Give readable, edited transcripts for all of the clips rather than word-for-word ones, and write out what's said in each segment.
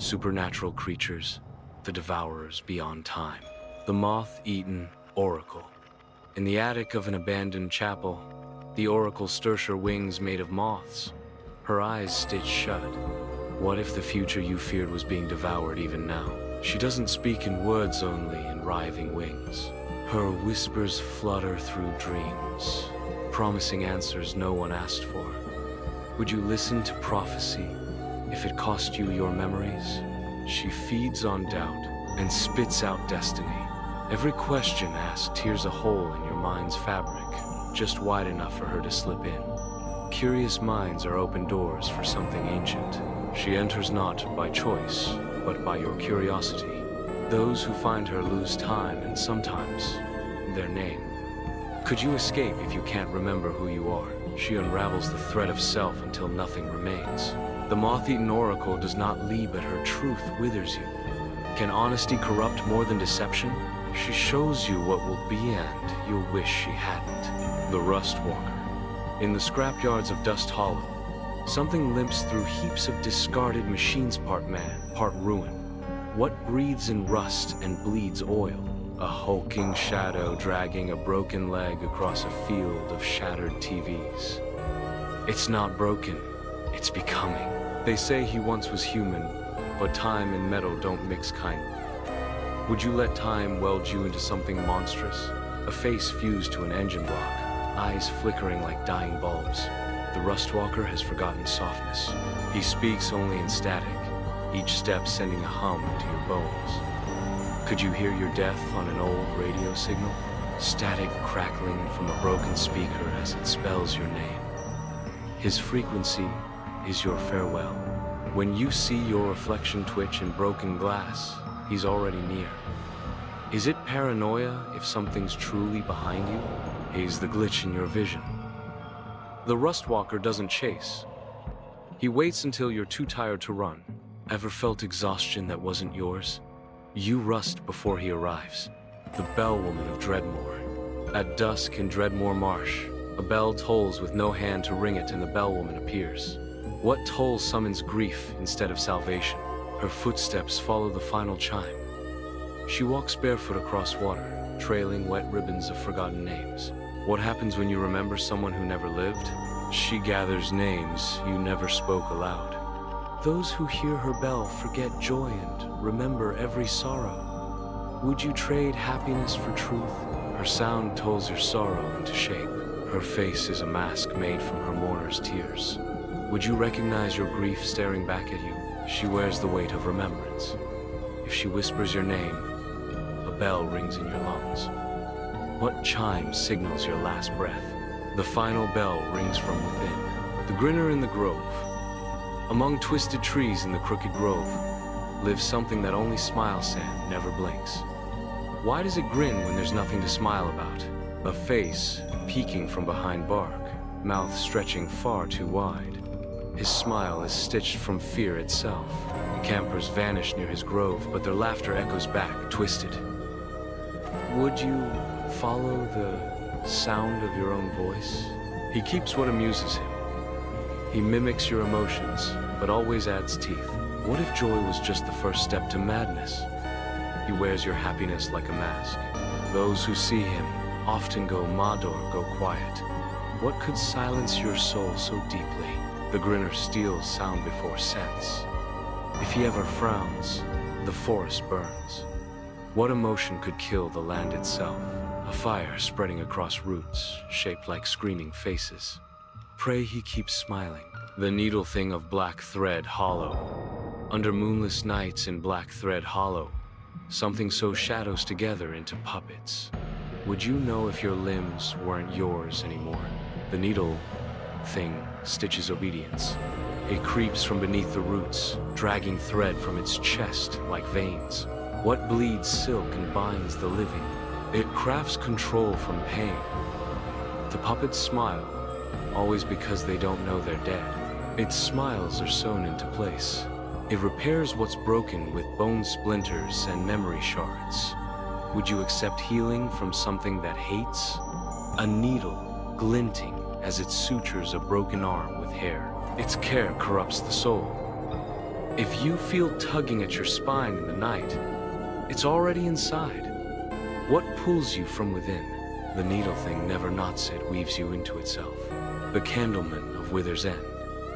supernatural creatures, the Devourers beyond time. The moth-eaten Oracle. In the attic of an abandoned chapel, the Oracle stirs her wings made of moths, her eyes stitched shut. What if the future you feared was being devoured even now? She doesn't speak in words only, in writhing wings. Her whispers flutter through dreams, promising answers no one asked for. Would you listen to prophecy if it cost you your memories? She feeds on doubt and spits out destiny. Every question asked tears a hole in your mind's fabric, just wide enough for her to slip in. Curious minds are open doors for something ancient. She enters not by choice, but by your curiosity. Those who find her lose time and sometimes their name. Could you escape if you can't remember who you are? She unravels the thread of self until nothing remains. The moth-eaten Oracle does not leap at her truth withers you. Can honesty corrupt more than deception? She shows you what will be and you'll wish she hadn't. The Rust Walker. In the scrapyards of Dust Hollow, something limps through heaps of discarded machines, part man, part ruin. What breathes in rust and bleeds oil? A hulking shadow dragging a broken leg across a field of shattered TVs. It's not broken, it's becoming. They say he once was human, but time and metal don't mix kindly. Would you let time weld you into something monstrous? A face fused to an engine block, eyes flickering like dying bulbs. The Rustwalker has forgotten softness. He speaks only in static, each step sending a hum into your bones. Could you hear your death on an old radio signal? Static crackling from a broken speaker as it spells your name. His frequency is your farewell. When you see your reflection twitch in broken glass, he's already near. Is it paranoia if something's truly behind you? He's the glitch in your vision. The Rustwalker doesn't chase. He waits until you're too tired to run. Ever felt exhaustion that wasn't yours? You rust before he arrives. The Bellwoman of Dreadmore. At dusk in Dreadmore Marsh, a bell tolls with no hand to ring it and the Bellwoman appears. What toll summons grief instead of salvation? Her footsteps follow the final chime. She walks barefoot across water, trailing wet ribbons of forgotten names. What happens when you remember someone who never lived? She gathers names you never spoke aloud. Those who hear her bell forget joy and remember every sorrow. Would you trade happiness for truth? Her sound tolls your sorrow into shape. Her face is a mask made from her mourner's tears. Would you recognize your grief staring back at you? She wears the weight of remembrance. If she whispers your name, a bell rings in your lungs. What chime signals your last breath? The final bell rings from within. The grinner in the grove. Among twisted trees in the crooked grove lives something that only smile sand never blinks. Why does it grin when there's nothing to smile about? A face peeking from behind bark, mouth stretching far too wide. His smile is stitched from fear itself. The campers vanish near his grove, but their laughter echoes back, twisted. Would you follow the sound of your own voice? He keeps what amuses him. He mimics your emotions, but always adds teeth. What if joy was just the first step to madness? He wears your happiness like a mask. Those who see him often go Mador, go quiet. What could silence your soul so deeply? The grinner steals sound before sense. If he ever frowns, the forest burns. What emotion could kill the land itself? A fire spreading across roots, shaped like screaming faces. Pray he keeps smiling. The needle thing of black thread hollow. Under moonless nights in black thread hollow, something so shadows together into puppets. Would you know if your limbs weren't yours anymore? The needle thing stitches obedience. It creeps from beneath the roots, dragging thread from its chest like veins. What bleeds silk and binds the living? It crafts control from pain. The puppets smile, always because they don't know they're dead. Its smiles are sewn into place. It repairs what's broken with bone splinters and memory shards. Would you accept healing from something that hates? A needle glinting as it sutures a broken arm with hair. Its care corrupts the soul. If you feel tugging at your spine in the night, it's already inside. What pulls you from within? The needle thing never knots it, weaves you into itself. The Candleman of Wither's End.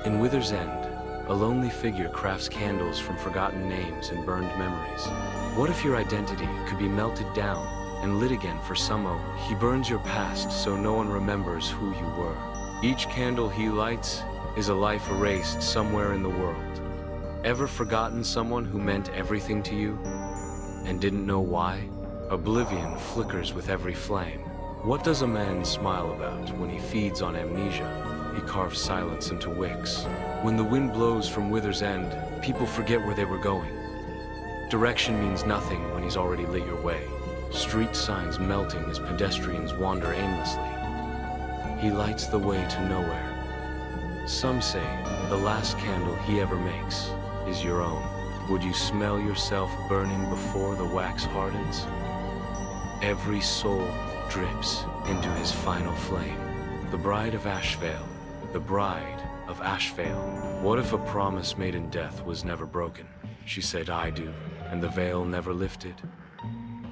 In Wither's End, a lonely figure crafts candles from forgotten names and burned memories. What if your identity could be melted down and lit again for some hour? He burns your past so no one remembers who you were. Each candle he lights is a life erased somewhere in the world. Ever forgotten someone who meant everything to you and didn't know why? Oblivion flickers with every flame. What does a man smile about when he feeds on amnesia? He carves silence into wicks. When the wind blows from Wither's End, people forget where they were going. Direction means nothing when he's already lit your way. Street signs melting as pedestrians wander aimlessly. He lights the way to nowhere. Some say the last candle he ever makes is your own. Would you smell yourself burning before the wax hardens? Every soul drips into his final flame. The Bride of Ashvale. The Bride of Ashvale. What if a promise made in death was never broken? She said, "I do," and the veil never lifted.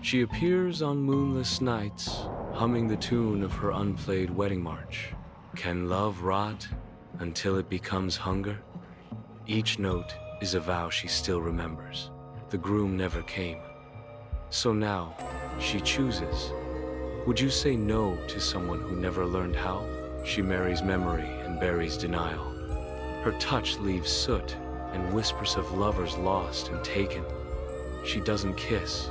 She appears on moonless nights, humming the tune of her unplayed wedding march. Can love rot until it becomes hunger? Each note is a vow she still remembers. The groom never came. So now, she chooses. Would you say no to someone who never learned how? She marries memory and buries denial. Her touch leaves soot and whispers of lovers lost and taken. She doesn't kiss.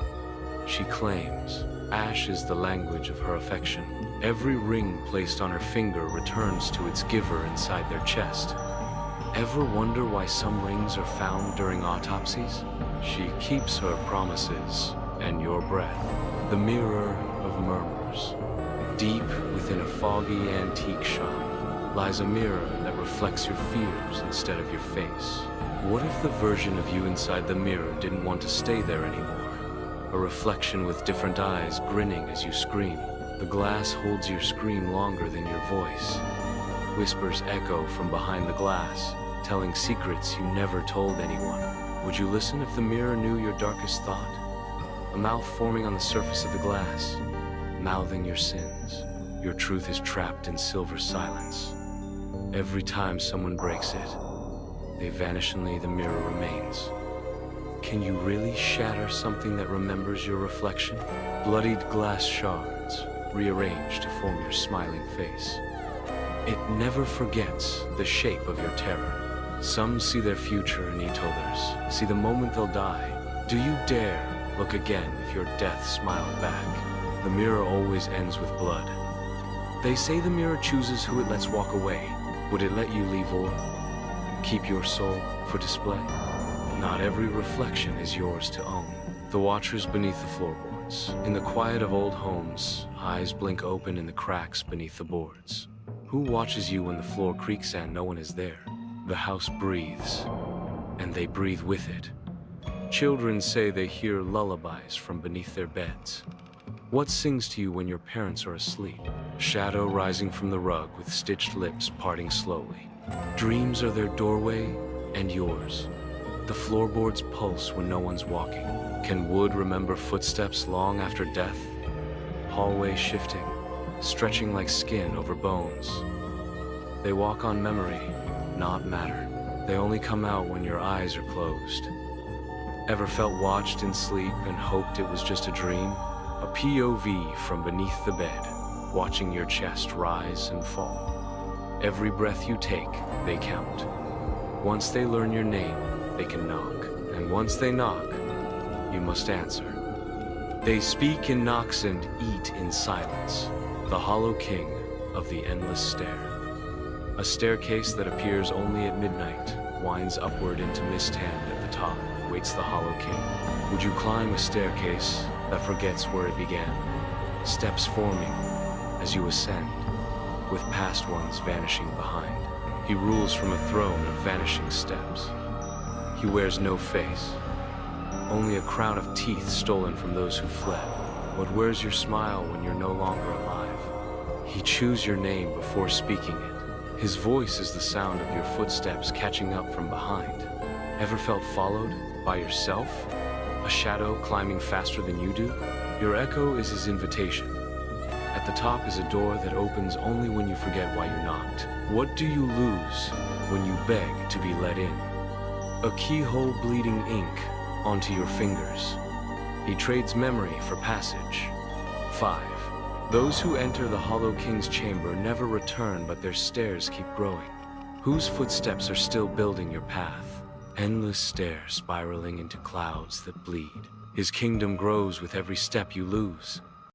She claims. Ash is the language of her affection. Every ring placed on her finger returns to its giver inside their chest. Ever wonder why some rings are found during autopsies? She keeps her promises and your breath. The mirror of murmurs. Deep within a foggy antique shop lies a mirror that reflects your fears instead of your face. What if the version of you inside the mirror didn't want to stay there anymore? A reflection with different eyes grinning as you scream. The glass holds your scream longer than your voice. Whispers echo from behind the glass, telling secrets you never told anyone. Would you listen if the mirror knew your darkest thought? A mouth forming on the surface of the glass, mouthing your sins. Your truth is trapped in silver silence. Every time someone breaks it, they vanish and the mirror remains. Can you really shatter something that remembers your reflection? Bloodied glass shards, rearranged to form your smiling face. It never forgets the shape of your terror. Some see their future and each others, see the moment they'll die. Do you dare look again if your death smiled back? The mirror always ends with blood. They say the mirror chooses who it lets walk away. Would it let you leave or keep your soul for display? Not every reflection is yours to own. The watchers beneath the floorboards. In the quiet of old homes, eyes blink open in the cracks beneath the boards. Who watches you when the floor creaks and no one is there? The house breathes, and they breathe with it. Children say they hear lullabies from beneath their beds. What sings to you when your parents are asleep? Shadow rising from the rug with stitched lips parting slowly. Dreams are their doorway and yours. The floorboards pulse when no one's walking. Can wood remember footsteps long after death? Hallway shifting, stretching like skin over bones. They walk on memory, not matter. They only come out when your eyes are closed. Ever felt watched in sleep and hoped it was just a dream? A POV from beneath the bed, watching your chest rise and fall. Every breath you take, they count. Once they learn your name, they can knock. And once they knock, you must answer. They speak in knocks and eat in silence. The Hollow King of the Endless Stair. A staircase that appears only at midnight, winds upward into Mist Hand at the top, waits the Hollow King. Would you climb a staircase that forgets where it began? Steps forming as you ascend, with past ones vanishing behind. He rules from a throne of vanishing steps. He wears no face, only a crown of teeth stolen from those who fled. But where's your smile when you're no longer alive? He chews your name before speaking it. His voice is the sound of your footsteps catching up from behind. Ever felt followed by yourself? A shadow climbing faster than you do? Your echo is his invitation. At the top is a door that opens only when you forget why you knocked. What do you lose when you beg to be let in? A keyhole bleeding ink onto your fingers. He trades memory for passage. 5. Those who enter the Hollow King's chamber never return, but their stairs keep growing. Whose footsteps are still building your path? Endless stairs spiraling into clouds that bleed. His kingdom grows with every step you lose.